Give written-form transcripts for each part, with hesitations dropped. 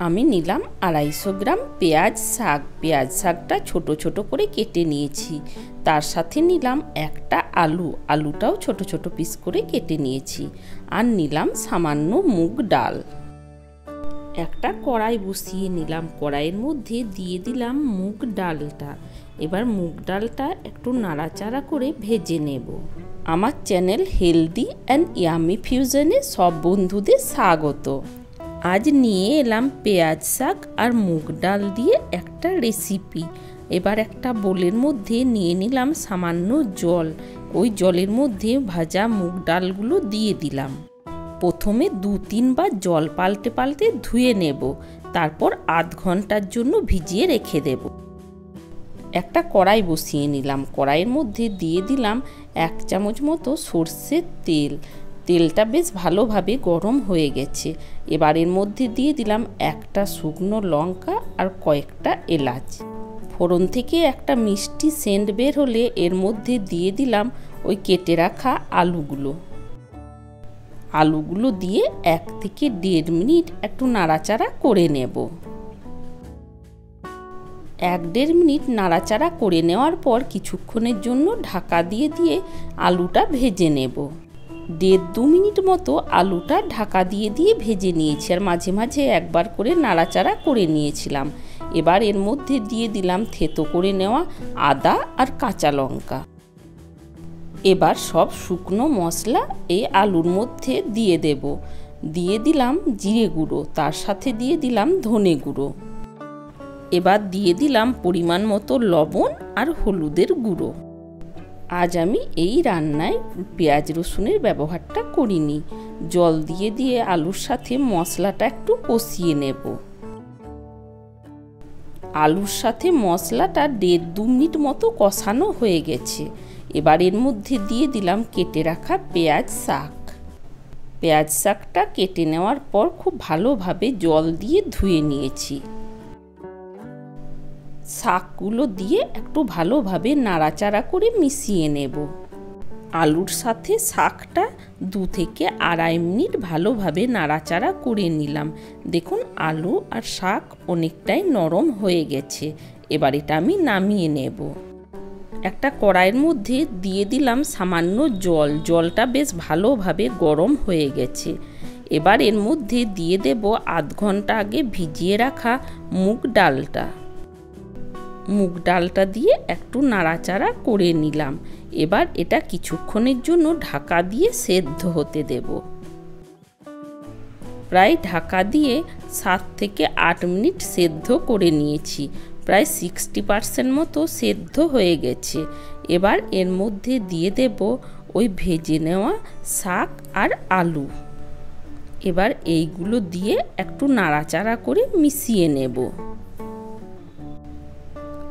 আমি নিলাম 250 গ্রাম পেঁয়াজ শাক। পেঁয়াজ শাকটা ছোট ছোট করে কেটে নিয়েছি। তার সাথে নিলাম একটা আলু, আলুটাও ছোট ছোট পিস করে কেটে নিয়েছি। আর নিলাম সামান্য মুগ ডাল। একটা কড়াই বসিয়ে নিলাম, কড়াইয়ের মধ্যে দিয়ে দিলাম মুগ ডালটা। এবার মুগ ডালটা একটু নাড়াচাড়া করে ভেজে নেব। আমার চ্যানেল হেলদি অ্যান্ড ইয়ামি ফিউশনে সব বন্ধুদের স্বাগত। আজ নিয়ে এলাম পেঁয়াজ শাক আর মুগ ডাল দিয়ে একটা রেসিপি। এবার একটা বোলের মধ্যে নিয়ে নিলাম সামান্য জল। ওই জলের মধ্যে ভাজা মুগ ডালগুলো দিয়ে দিলাম। প্রথমে 2-3 বার জল পাল্টে পাল্টে ধুয়ে নেব, তারপর আধ ঘন্টার জন্য ভিজিয়ে রেখে দেব। একটা কড়াই বসিয়ে নিলাম, কড়াইয়ের মধ্যে দিয়ে দিলাম 1 চামচ মতো সর্ষের তেল। তেলটা বেশ ভালোভাবে গরম হয়ে গেছে। এবার এর মধ্যে দিয়ে দিলাম একটা শুকনো লঙ্কা আর কয়েকটা এলাচ। ফোড়ন থেকে একটা মিষ্টি সেন্ট বের হলে এর মধ্যে দিয়ে দিলাম ওই কেটে রাখা আলুগুলো। আলুগুলো দিয়ে 1 থেকে 1.5 মিনিট একটু নাড়াচাড়া করে নেব। 1-1.5 মিনিট নাড়াচাড়া করে নেওয়ার পর কিছুক্ষণের জন্য ঢাকা দিয়ে দিয়ে আলুটা ভেজে নেব। 1.5-2 মিনিট মতো আলুটা ঢাকা দিয়ে দিয়ে ভেজে নিয়েছি, আর মাঝে মাঝে একবার করে নাড়াচাড়া করে নিয়েছিলাম। এবার এর মধ্যে দিয়ে দিলাম থেতো করে নেওয়া আদা আর কাঁচা লঙ্কা। এবার সব শুকনো মশলা এই আলুর মধ্যে দিয়ে দেব। দিয়ে দিলাম জিরে গুঁড়ো, তার সাথে দিয়ে দিলাম ধনে গুঁড়ো। এবার দিয়ে দিলাম পরিমাণ মতো লবণ আর হলুদের গুঁড়ো। আজ আমি এই রান্নায় পেঁয়াজ রসুনের ব্যবহারটা করিনি। জল দিয়ে দিয়ে আলুর সাথে মশলাটা একটু কষিয়ে নেব। আলুর সাথে মশলাটা 1.5-2 মিনিট মতো কষানো হয়ে গেছে। এবার এর মধ্যে দিয়ে দিলাম কেটে রাখা পেঁয়াজ শাক। পেঁয়াজ শাকটা কেটে নেওয়ার পর খুব ভালোভাবে জল দিয়ে ধুয়ে নিয়েছি। শাকগুলো দিয়ে একটু ভালোভাবে নাড়াচাড়া করে মিশিয়ে নেব। আলুর সাথে শাকটা 2 থেকে 2.5 মিনিট ভালোভাবে নাড়াচাড়া করে নিলাম। দেখুন আলু আর শাক অনেকটাই নরম হয়ে গেছে। এবার এটা আমি নামিয়ে নেব। একটা কড়াইয়ের মধ্যে দিয়ে দিলাম সামান্য জল। জলটা বেশ ভালোভাবে গরম হয়ে গেছে। এবার এর মধ্যে দিয়ে দেব আধ ঘন্টা আগে ভিজিয়ে রাখা মুগ ডালটা। মুগ ডালটা দিয়ে একটু নাড়াচাড়া করে নিলাম। এবার এটা কিছুক্ষণের জন্য ঢাকা দিয়ে সেদ্ধ হতে দেব। প্রায় ঢাকা দিয়ে 7 থেকে 8 মিনিট সেদ্ধ করে নিয়েছি। প্রায় 60% মতো সেদ্ধ হয়ে গেছে। এবার এর মধ্যে দিয়ে দেব ওই ভেজে নেওয়া শাক আর আলু। এবার এইগুলো দিয়ে একটু নাড়াচাড়া করে মিশিয়ে নেব।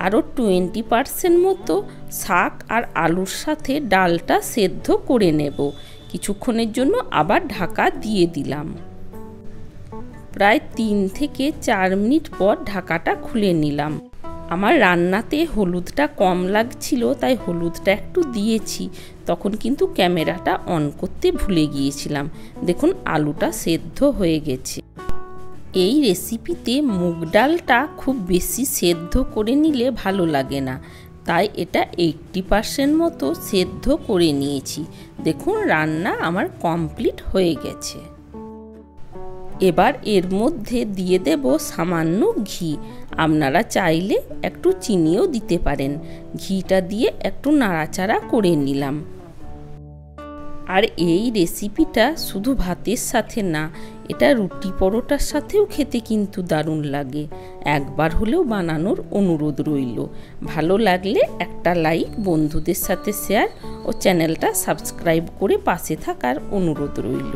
আরও 20% মতো শাক আর আলুর সাথে ডালটা সেদ্ধ করে নেব। কিছুক্ষণের জন্য আবার ঢাকা দিয়ে দিলাম। প্রায় 3 থেকে 4 মিনিট পর ঢাকাটা খুলে নিলাম। আমার রান্নাতে হলুদটা কম লাগছিল, তাই হলুদটা একটু দিয়েছি। তখন কিন্তু ক্যামেরাটা অন করতে ভুলে গিয়েছিলাম। দেখুন আলুটা সেদ্ধ হয়ে গেছে। এই রেসিপিতে মুগ ডালটা খুব বেশি সেদ্ধ করে নিলে ভালো লাগে না, তাই এটা 80% মতো সেদ্ধ করে নিয়েছি। দেখুন রান্না আমার কমপ্লিট হয়ে গেছে। এবার এর মধ্যে দিয়ে দেব সামান্য ঘি। আপনারা চাইলে একটু চিনিও দিতে পারেন। ঘিটা দিয়ে একটু নাড়াচাড়া করে নিলাম। আর এই রেসিপিটা শুধু ভাতের সাথে না, এটা রুটি পরোটার সাথেও খেতে কিন্তু দারুণ লাগে। একবার হলেও বানানোর অনুরোধ রইল। ভালো লাগলে একটা লাইক, বন্ধুদের সাথে শেয়ার ও চ্যানেলটা সাবস্ক্রাইব করে পাশে থাকার অনুরোধ রইল।